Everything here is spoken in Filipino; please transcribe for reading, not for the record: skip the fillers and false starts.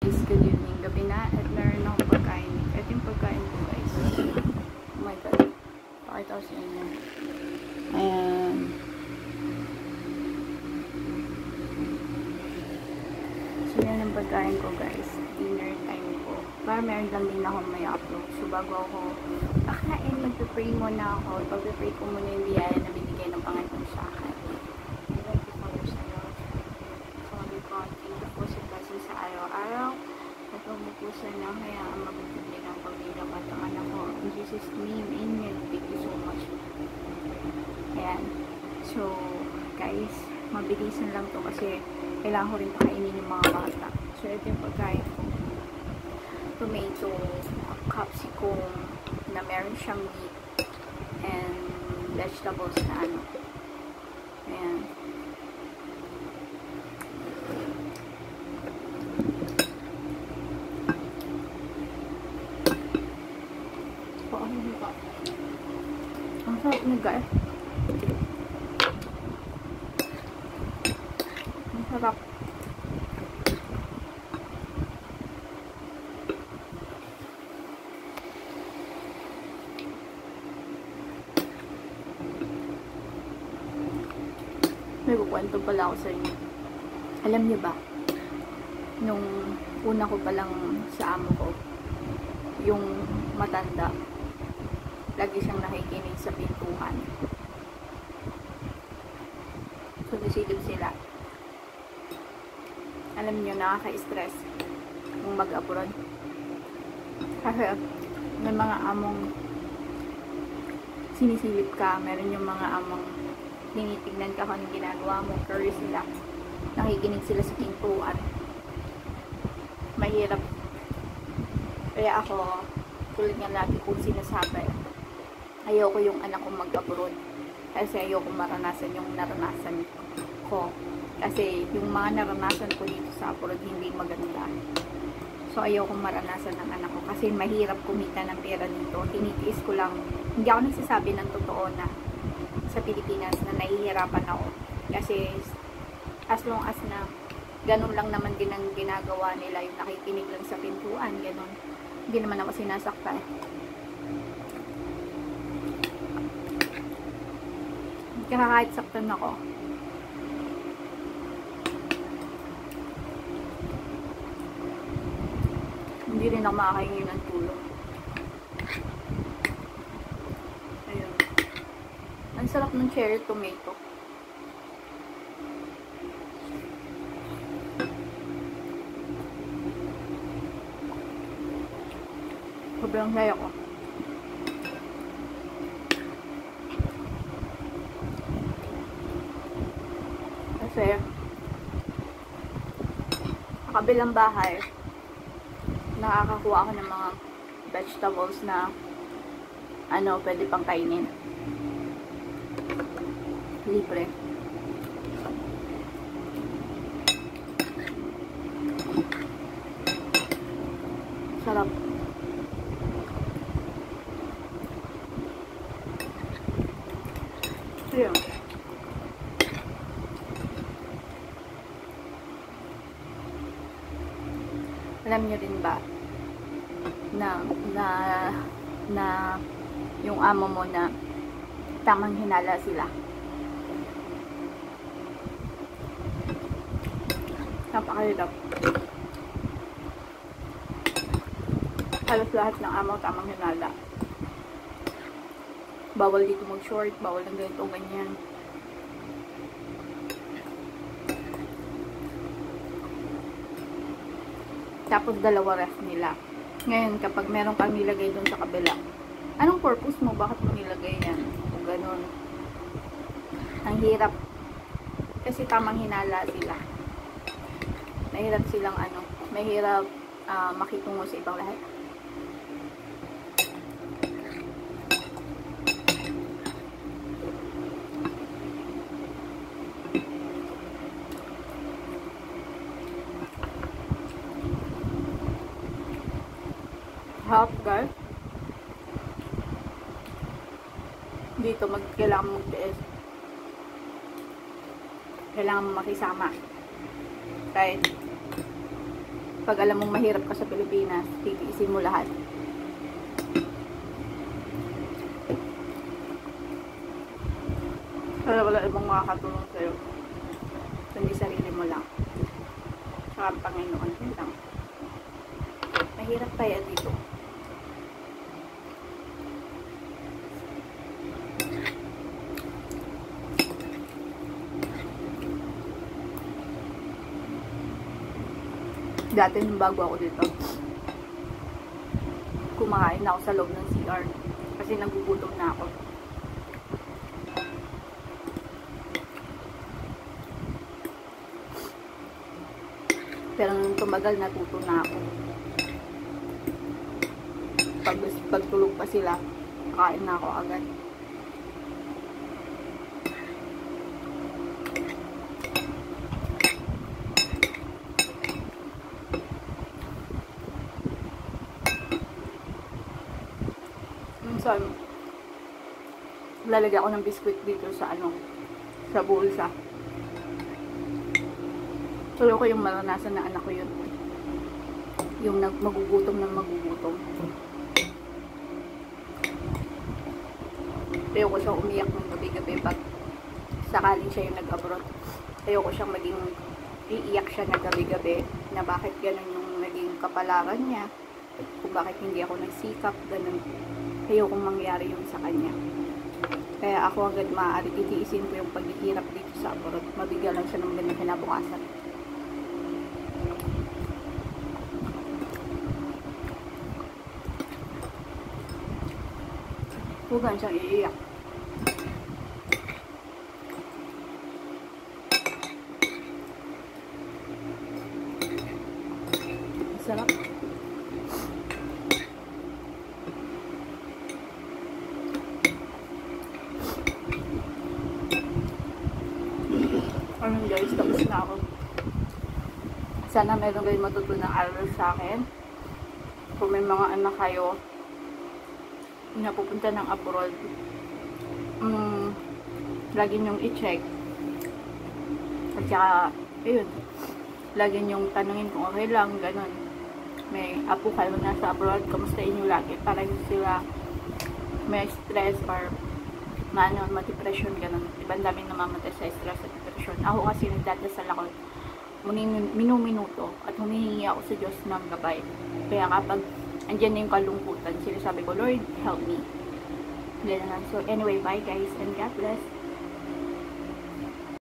Guys, good evening. Gabi na at meron akong pagkain. Ito yung pagkain ko guys. Oh my god. Pakita ko sa inyo. Ayan. So yan ang pagkain ko guys. Dinner time ko. Para meron lang din ako may upload. So bago ako kakain, magpe-pray muna ako. Pag-pray ko muna yung biyaya na binigay ng Panginoon sa akin. Sa araw-araw at umupusan na kaya ang magbibigay ng pag-ilap at ang anak ko. In Jesus' name, amen. Thank you so much. Ayan. So, guys, mabilisan lang to kasi kailangan ko rin pakainin yung mga bata. So, ito yung pagkain ko. Tomato, capsicum, na meron siyang meat, and vegetables na ano. Ayan. Ang sarap na guys. Ang sarap. May kukwento pala ako sa inyo. Alam niyo ba, nung una ko palang sa amo ko, yung matanda, lagi siyang nakikinig sa pintuan. Sumisilip sila. Alam niyo, nakaka-stress kung mag-abroad. Kasi may mga among sinisilip ka, meron yung mga among tinitignan ka kung ginagawa mo, pero sila nakikinig sila sa pintuan. Mahirap. Kaya ako, tulad nga lagi kong sinasabi, ayoko yung anak kong mag-abroad kasi ayoko maranasan yung naranasan ko, kasi yung mga naranasan ko dito sa abroad hindi maganda. So ayoko maranasan ng anak ko kasi mahirap kumita ng pera dito. Tinitiis ko lang. Hindi ako nagsasabi ng totoo na sa Pilipinas na nahihirapan ako, kasi as long as na ganun lang naman din ang ginagawa nila, yung nakikinig lang sa pintuan, ganun, hindi naman ako sinasaktan. Kaya kahit saktan ako, hindi rin ako makakahingi ng tulong. Ayun. Ang sarap ng cherry tomato. Sobrang saya ko. Kasi sa kabilang bahay, nakakakuha ako ng mga vegetables na ano, pwede pang kainin. Libre. Sarap. Ayun. Alam niyo din ba na yung amo mo na tamang hinala sila. Napakahirap. Halos lahat ng amo tamang hinala. Bawal dito mag-short, bawal ng ganito, ganyan. Tapos dalawa ref nila. Ngayon, kapag meron kang nilagay doon sa kabila, anong purpose mo? Bakit mo nilagay yan? O ganun. Ang hirap. Kasi tamang hinala sila. Mahirap silang ano, mahirap makitungo sa ibang lahat. Half guys. Dito kailangan magtiis. Kailangan makisama. Kahit Pag alam mong mahirap ka sa Pilipinas, titiisin mo lahat. Kaya wala ibang makakatulong sa'yo. Kundi sarili mo lang. Saka ang Panginoon din lang. Mahirap kaya dito. Dati nung bago ako dito, kumakain ako sa loob ng CR kasi nagugutom na ako. Pero nung tumagal, natuto na ako. Pagtulog pa sila, kakain na ako agad. Minsan, lalagyan ako ng biskwit dito sa sa bulsa. Tuloy ko yung maranasan na anak ko yun. Yung magugutom ng magugutom. Ayoko siyang umiyak ng gabi-gabi pag sakaling siya yung nag-abroad. Ayoko siyang maging iiyak siya na gabi-gabi na bakit ganun yung naging kapalaran niya. Kung bakit hindi ako nagsikap, ganun. Ayokong mangyari yung sa kanya. Kaya ako agad maaari titiisin ko yung paghihirap dito sa abroad. Mabigyan lang siya ng ganang kinabukasan. Huwag siyang iiyak. Sarap. Ayun guys, tapos na ako. Sana meron kayong matutunang aral sa akin. Kung may mga anak kayo na pupunta ng abroad, lagi nyong i-check. At saka, ayun, lagi nyong tanungin kung okay lang, ganun. May apo kayo nasa abroad, kamustahin nyo lagi para hindi sila may stress or ma-depression, ganun. Ibang daming namamatay sa stress at depression. Ako kasi nagdadasal ako minuminuto at humihingi ako sa Diyos ng gabay. Kaya kapag andyan na yung kalungkutan, sinasabi ko, Lord, help me. So anyway, bye guys and God bless.